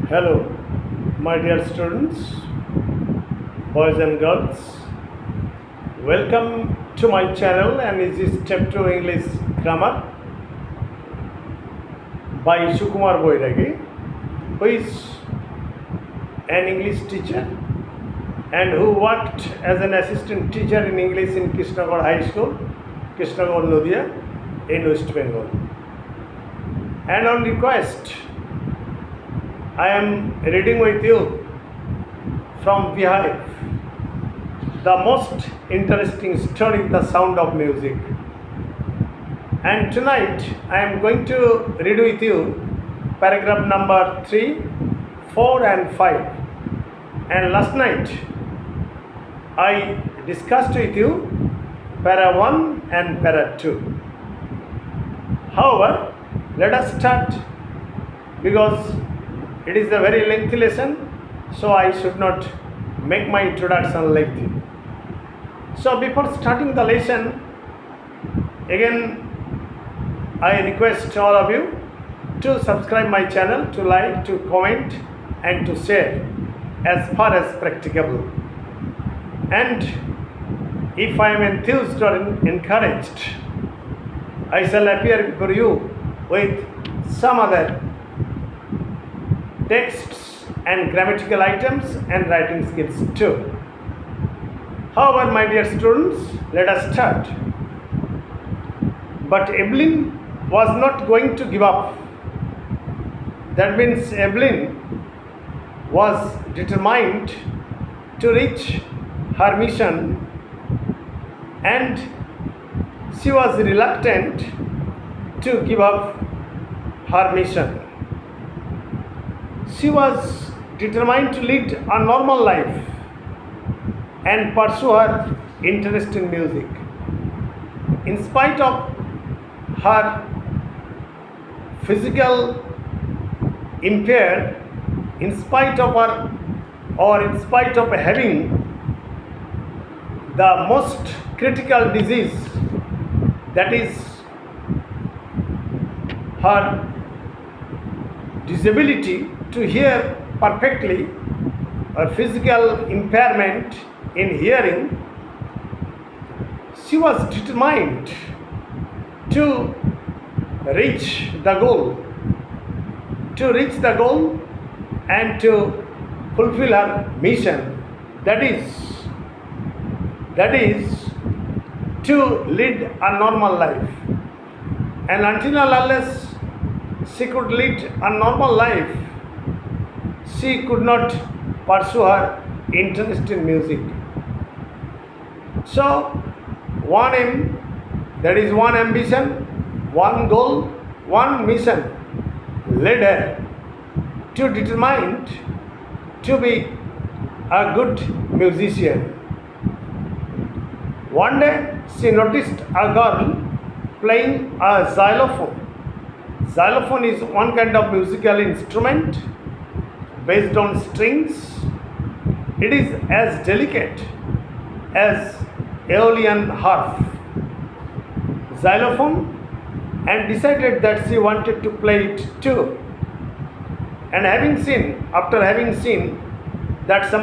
Hello, my dear students, boys and girls. Welcome to my channel and this is Step 2 English Grammar by Sukumar Boiragi, who is an English teacher and who worked as an assistant teacher in English in Krishnagore High School, Krishnagore Nadia in West Bengal. And on request, I am reading with you from Beehive, the most interesting story, The Sound of Music. And tonight I am going to read with you paragraph number 3, 4 and 5. And last night I discussed with you para 1 and para 2. However, let us start because it is a very lengthy lesson, so I should not make my introduction lengthy. So before starting the lesson, again I request all of you to subscribe my channel, to like, to comment and to share as far as practicable. And if I am enthused or encouraged, I shall appear before you with some other texts and grammatical items and writing skills too. However, my dear students, let us start. But Evelyn was not going to give up. That means Evelyn was determined to reach her mission and she was reluctant to give up her mission. She was determined to lead a normal life and pursue her interest in music. In spite of her physical impaired, in spite of having the most critical disease, that is her disability to hear perfectly, or physical impairment in hearing, she was determined to reach the goal and to fulfill her mission, that is to lead a normal life. And until unless she could lead a normal life, she could not pursue her interest in music. So, one aim, that is one ambition, one goal, one mission led her to determined to be a good musician. One day she noticed a girl playing a xylophone. Xylophone is one kind of musical instrument based on strings. It is as delicate as Aeolian harp. Xylophone, and decided that she wanted to play it too. And after having seen that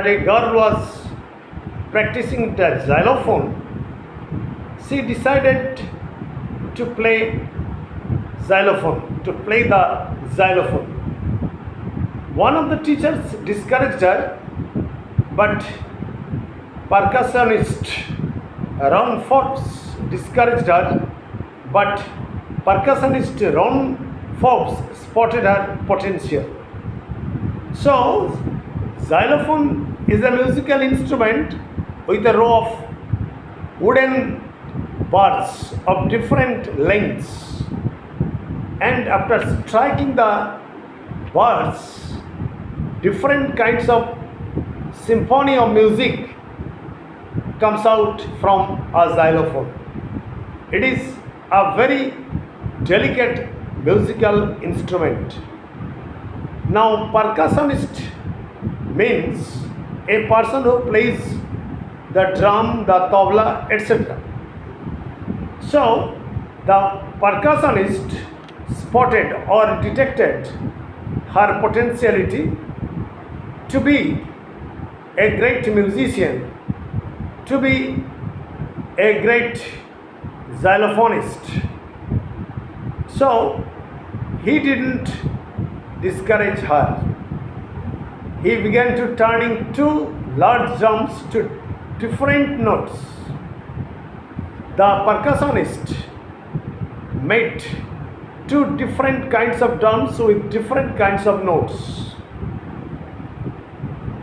a girl was practicing the xylophone, she decided to play the xylophone. One of the teachers discouraged her, but percussionist Ron Forbes spotted her potential. So, xylophone is a musical instrument with a row of wooden bars of different lengths, and after striking the bars, different kinds of symphony of music comes out from a xylophone. It is a very delicate musical instrument. Now, percussionist means a person who plays the drum, the tabla, etc. So, the percussionist spotted or detected her potentiality to be a great musician, to be a great xylophonist. So he didn't discourage her. He began to turning two large drums to different notes. The percussionist made two different kinds of drums with different kinds of notes.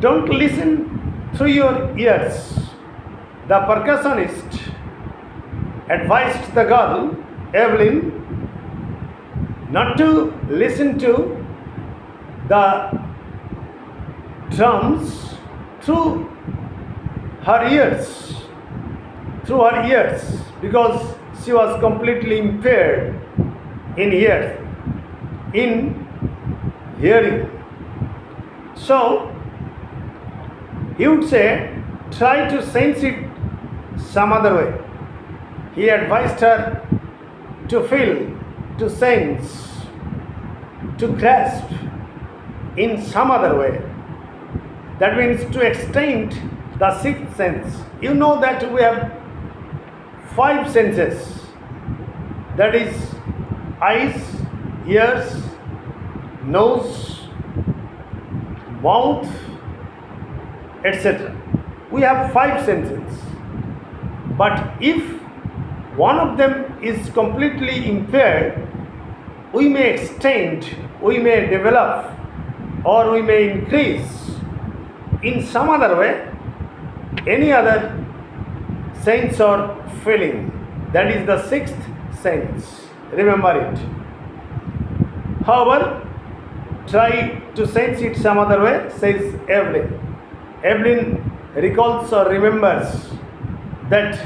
Don't listen through your ears. The percussionist advised the girl, Evelyn, not to listen to the drums through her ears, because she was completely impaired in hearing. So he would say, try to sense it some other way. He advised her to feel, to sense, to grasp in some other way. That means to extend the sixth sense. You know that we have 5 senses, that is eyes, ears, nose, mouth, etc. We have 5 senses. But if one of them is completely impaired, we may extend, we may develop, or we may increase in some other way any other sense or feeling. That is the 6th sense. Remember it. However, try to sense it some other way, says Evelyn. Evelyn recalls or remembers that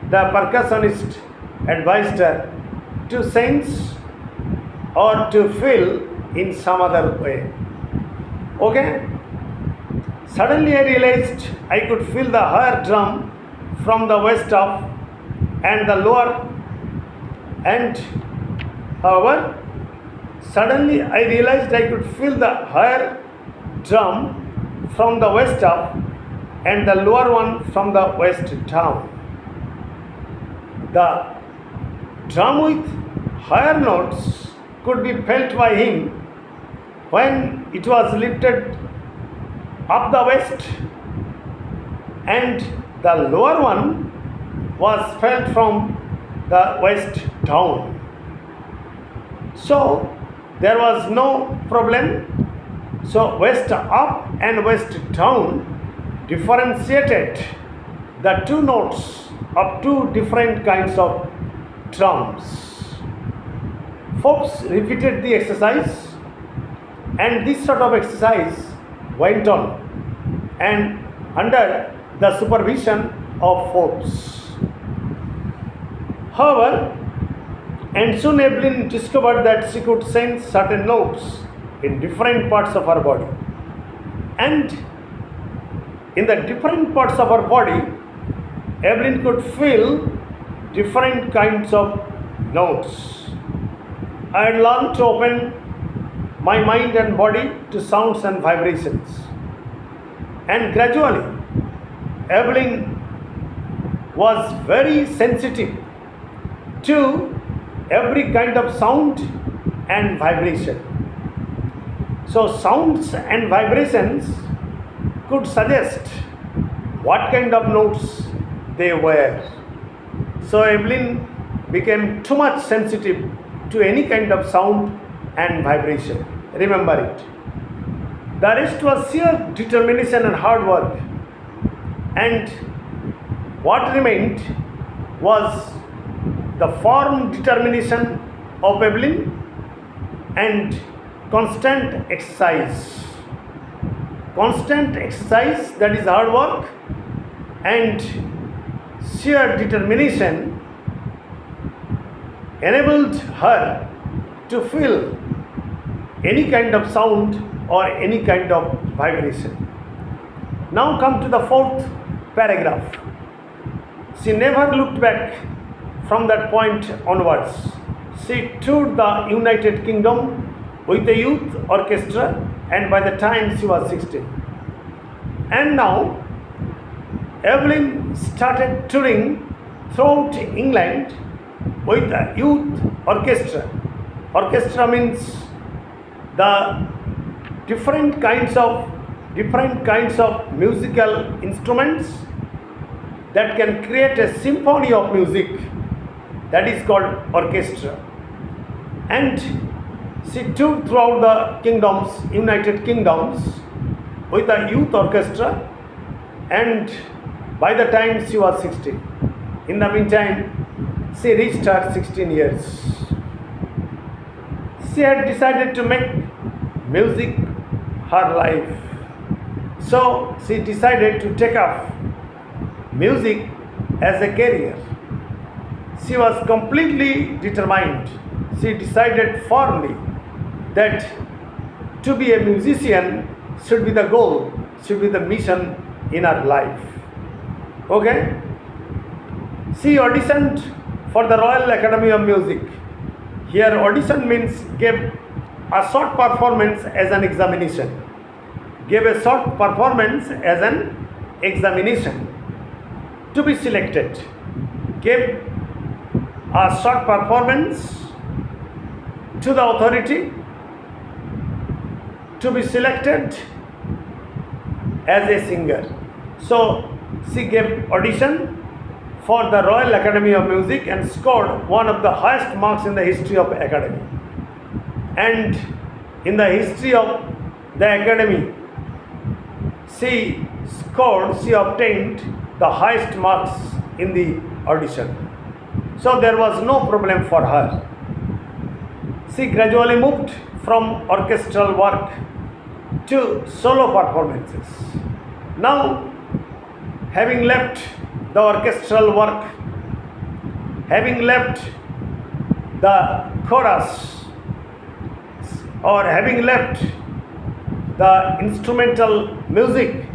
the percussionist advised her to sense or to feel in some other way. Okay? Suddenly I realized I could feel the higher drum from the west of and the lower, and however, suddenly I realized I could feel the higher drum from the west of and the lower one from the west down. The drum with higher notes could be felt by him when it was lifted up the west, and the lower one was felt from the west down. So there was no problem. So west up and west down differentiated the 2 notes of 2 different kinds of drums. Folks repeated the exercise, and this sort of exercise went on and under the supervision of Forbes. However, and soon Evelyn discovered that she could sense certain notes in different parts of her body. And in the different parts of her body, Evelyn could feel different kinds of notes. I had learned to open my mind and body to sounds and vibrations. And gradually, Evelyn was very sensitive to every kind of sound and vibration. So sounds and vibrations could suggest what kind of notes they were. So Evelyn became too much sensitive to any kind of sound and vibration. Remember it. The rest was sheer determination and hard work. And what remained was the firm determination of Evelyn and constant exercise. Constant exercise, that is hard work, and sheer determination enabled her to feel any kind of sound or any kind of vibration. Now come to the 4th paragraph. She never looked back from that point onwards. She toured the United Kingdom with the youth orchestra, and by the time she was 16. And now Evelyn started touring throughout England with the youth orchestra. Orchestra means the different kinds of musical instruments that can create a symphony of music, that is called orchestra. And she toured throughout the United Kingdoms with a youth orchestra, and by the time she was 16. In the meantime, she reached her 16 years. She had decided to make music her life. So she decided to take up music as a career. She was completely determined. She decided firmly that to be a musician should be the goal, should be the mission in her life. Okay? She auditioned for the Royal Academy of Music. Here audition means gave a short performance as an examination. Gave a short performance as an examination to be selected. Gave a short performance to the authority to be selected as a singer. So she gave audition for the Royal Academy of Music and scored one of the highest marks in the history of Academy. And in the history of the Academy, she obtained the highest marks in the audition. So there was no problem for her. She gradually moved from orchestral work to solo performances. Now, having left the orchestral work, having left the chorus, or having left the instrumental music,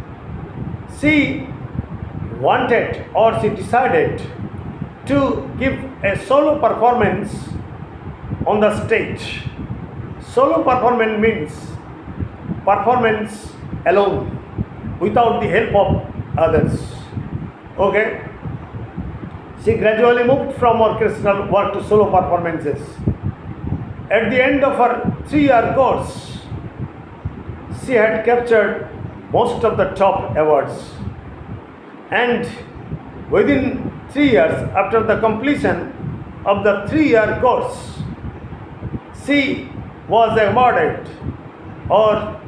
she wanted, or she decided to give a solo performance on the stage. Solo performance means performance alone, without the help of others. Okay? She gradually moved from orchestral work to solo performances. At the end of her 3-year course, she had captured most of the top awards. And within 3 years, after the completion of the 3-year course, she was awarded, or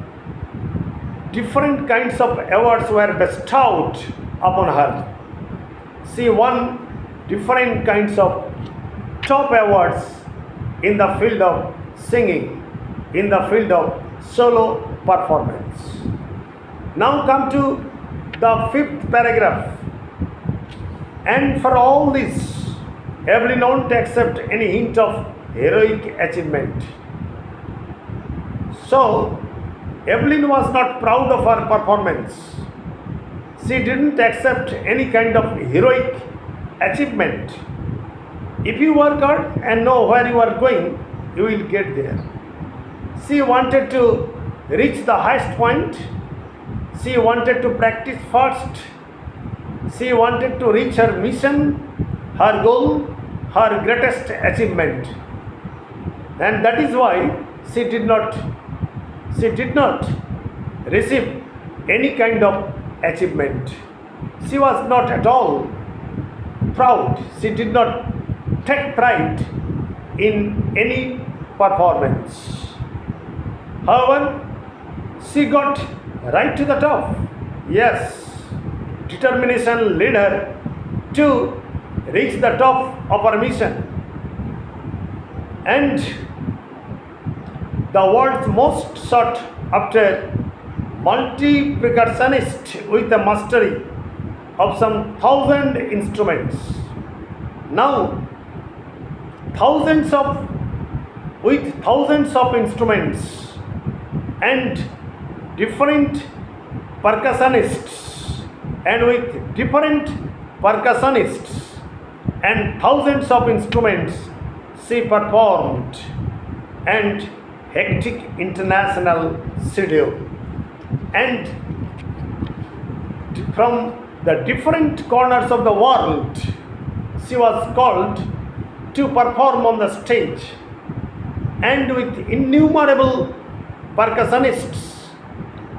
different kinds of awards were bestowed upon her. She won different kinds of top awards in the field of singing, in the field of solo performance. Now come to the 5th paragraph. And for all this, Evelyn won't accept any hint of heroic achievement. So, Evelyn was not proud of her performance. She didn't accept any kind of heroic achievement. If you work hard and know where you are going, you will get there. She wanted to reach the highest point. She wanted to practice first. She wanted to reach her mission, her goal, her greatest achievement. And that is why she did not receive any kind of achievement. She was not at all proud. She did not take pride in any performance. However, she got right to the top. Yes, determination led her to reach the top of her mission. And the world's most sought after multi-percussionist with a mastery of some 1,000 instruments. Now, thousands of instruments and different percussionists, and with different percussionists and thousands of instruments, she performed and hectic international schedule, and from the different corners of the world she was called to perform on the stage, and with innumerable percussionists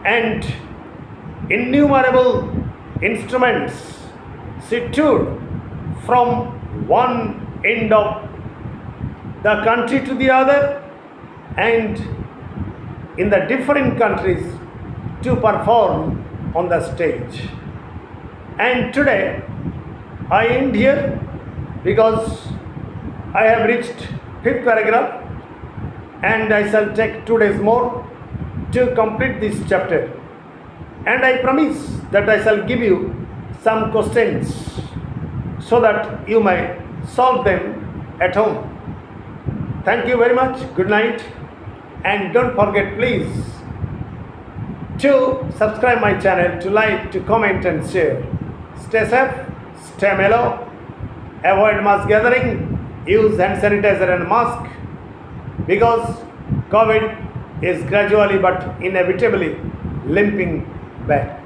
and innumerable instruments she toured from one end of the country to the other and in the different countries to perform on the stage. And today I end here because I have reached 5th paragraph and I shall take 2 days more to complete this chapter, and I promise that I shall give you some questions so that you may solve them at home. Thank you very much. Good night, and don't forget please to subscribe my channel, to like, to comment and share. Stay safe, stay mellow, avoid mass gathering, use hand sanitizer and mask, because COVID is gradually but inevitably limping back.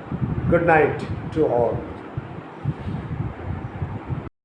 Good night to all.